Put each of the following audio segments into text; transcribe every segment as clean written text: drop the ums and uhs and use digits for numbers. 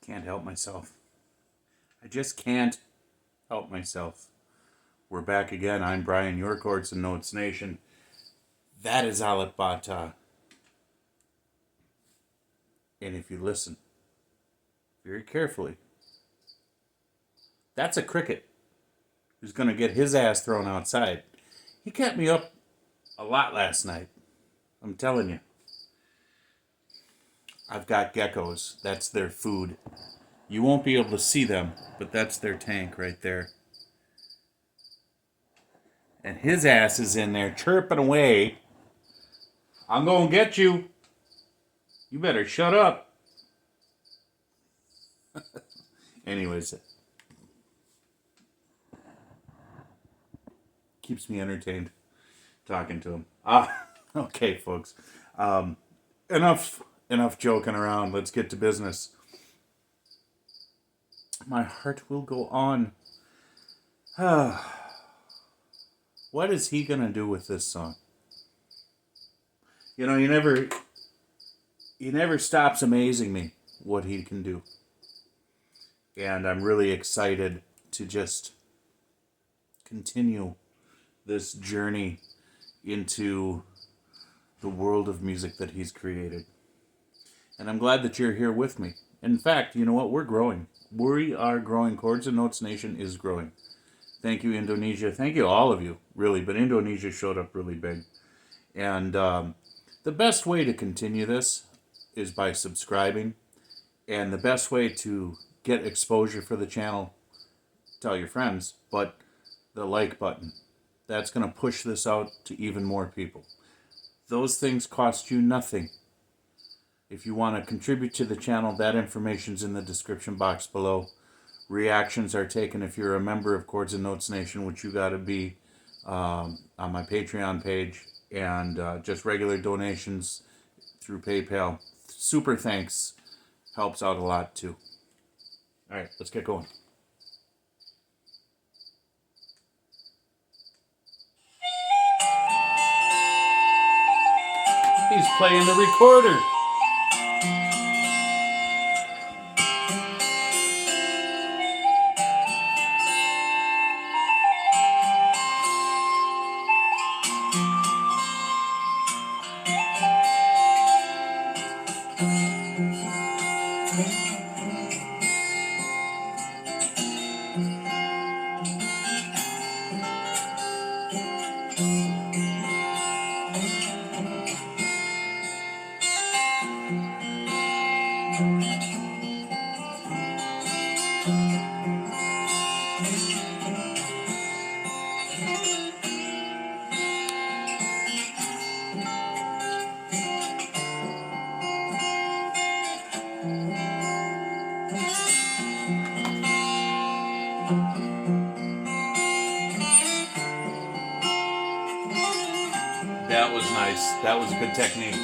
Can't help myself. I just can't help myself. We're back again. I'm Brian, your Chords and Notes Nation. That is Alip Ba Ta. And if you listen very carefully, that's a cricket who's going to get his ass thrown outside. He kept me up a lot last night. I'm telling you. I've got geckos. That's their food. You won't be able to see them, but that's their tank right there. And his ass is in there chirping away. I'm going to get you. You better shut up. Anyways, keeps me entertained talking to him. Okay, folks. Enough joking around. Let's get to business. My heart will go on. What is he gonna do with this song? You know, he never stops amazing me what he can do. And I'm really excited to just continue this journey into the world of music that he's created. And I'm glad that you're here with me. In fact, you know what? We're growing. We are growing. Chords and Notes Nation is growing. Thank you, Indonesia. Thank you, all of you, really. But Indonesia showed up really big. And the best way to continue this is by subscribing. And the best way to get exposure for the channel, tell your friends, but the like button. That's going to push this out to even more people. Those things cost you nothing. If you want to contribute to the channel, that information's in the description box below. Reactions are taken if you're a member of Chords and Notes Nation, which you got to be on my Patreon page, and just regular donations through PayPal. Super thanks. Helps out a lot too. All right, let's get going. He's playing the recorder. That was nice. That was a good technique.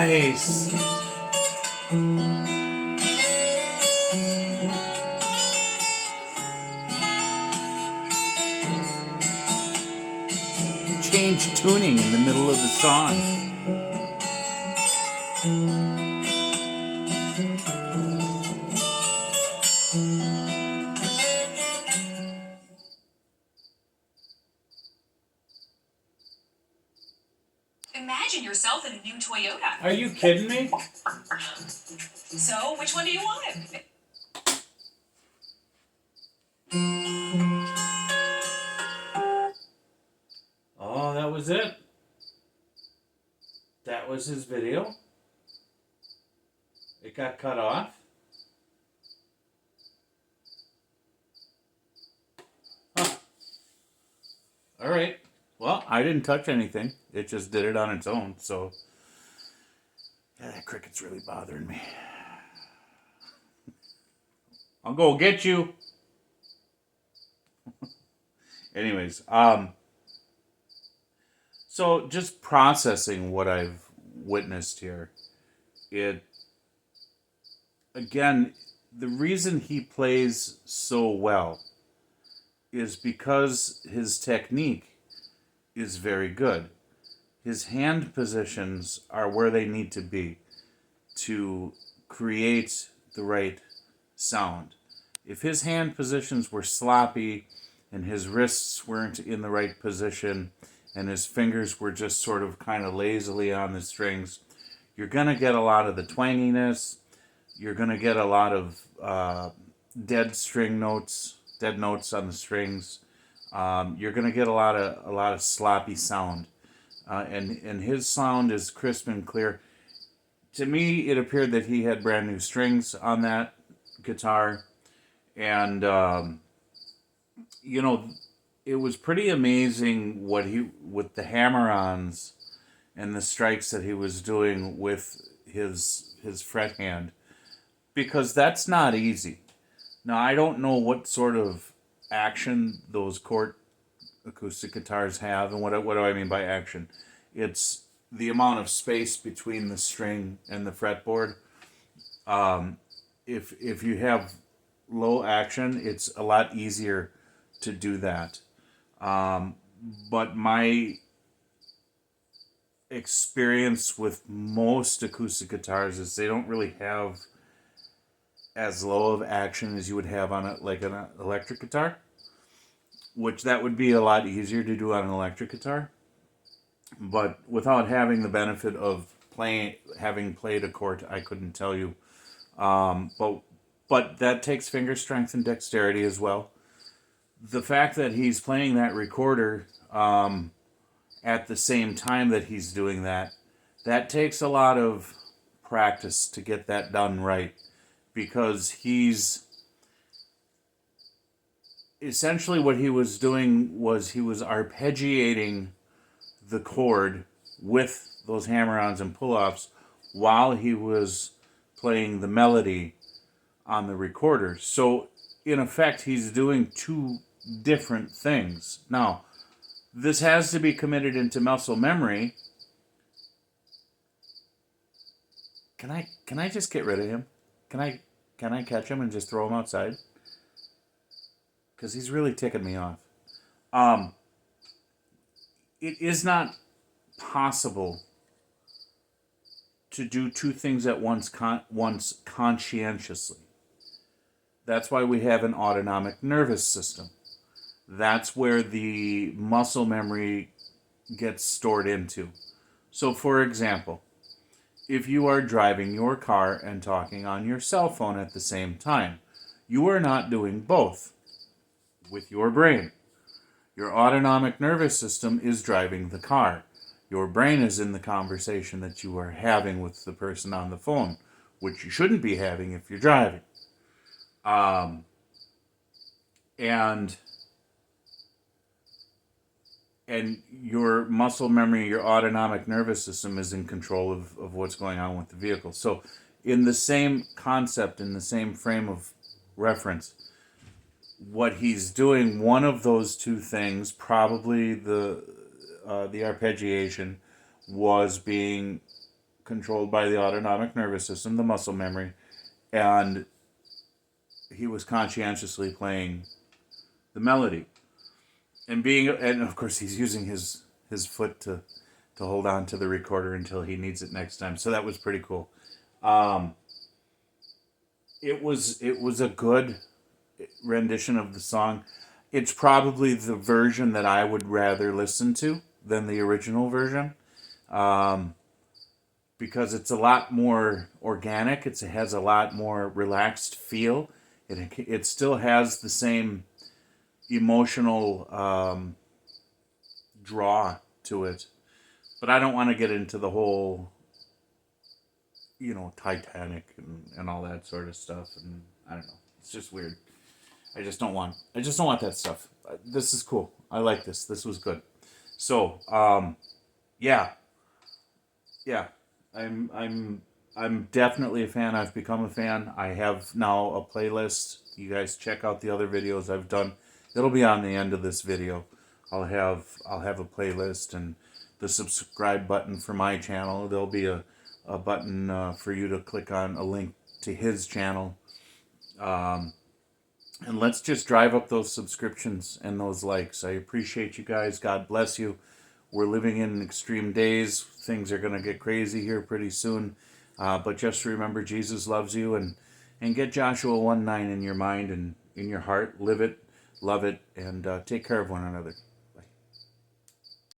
Nice. Change tuning in the middle of the song. Imagine yourself in a new Toyota. Are you kidding me? So, which one do you want? Oh, that was it? That was his video? It got cut off? Huh. Alright. Well, I didn't touch anything. It just did it on its own, so... Yeah, that cricket's really bothering me. I'll go get you. Anyways, so just processing what I've witnessed here. Again, the reason he plays so well is because his technique is very good. His hand positions are where they need to be to create the right sound. If his hand positions were sloppy and his wrists weren't in the right position and his fingers were just sort of kind of lazily on the strings, you're going to get a lot of the twanginess. You're going to get a lot of dead notes on the strings. You're going to get a lot of sloppy sound. And his sound is crisp and clear. To me, it appeared that he had brand new strings on that guitar. And, it was pretty amazing with the hammer-ons and the strikes that he was doing with his fret hand. Because that's not easy. Now, I don't know what sort of action those Chord acoustic guitars have, and what do I mean by action? It's the amount of space between the string and the fretboard. If you have low action, it's a lot easier to do that. But my experience with most acoustic guitars is they don't really have as low of action as you would have on an electric guitar, which that would be a lot easier to do on an electric guitar. But without having the benefit of having played a chord, I couldn't tell you. But that takes finger strength and dexterity as well. The fact that he's playing that recorder at the same time that he's doing that takes a lot of practice to get that done right. Because essentially what he was doing was he was arpeggiating the chord with those hammer-ons and pull-offs while he was playing the melody on the recorder. So, in effect, he's doing two different things. Now, this has to be committed into muscle memory. Can I just get rid of him? Can I catch him and just throw him outside? Because he's really ticking me off. It is not possible to do two things at once conscientiously. That's why we have an autonomic nervous system. That's where the muscle memory gets stored into. So, for example, if you are driving your car and talking on your cell phone at the same time, you are not doing both with your brain. Your autonomic nervous system is driving the car. Your brain is in the conversation that you are having with the person on the phone, which you shouldn't be having if you're driving. And your muscle memory, your autonomic nervous system is in control of what's going on with the vehicle. So in the same concept, in the same frame of reference, what he's doing, one of those two things, probably the arpeggiation, was being controlled by the autonomic nervous system, the muscle memory, and he was conscientiously playing the melody. And of course he's using his foot to hold on to the recorder until he needs it next time. So that was pretty cool. It was a good rendition of the song. It's probably the version that I would rather listen to than the original version, because it's a lot more organic. It has a lot more relaxed feel. It still has the same emotional draw to it, but I don't want to get into the whole, Titanic and all that sort of stuff. And I don't know. It's just weird. I just don't want that stuff. This is cool. I like this. This was good. So, yeah. I'm definitely a fan. I've become a fan. I have now a playlist. You guys check out the other videos I've done. It'll be on the end of this video. I'll have a playlist and the subscribe button for my channel. There'll be a button for you to click on, a link to his channel. And let's just drive up those subscriptions and those likes. I appreciate you guys. God bless you. We're living in extreme days. Things are going to get crazy here pretty soon. But just remember, Jesus loves you, and get Joshua 1:9 in your mind and in your heart. Live it, love it, and take care of one another.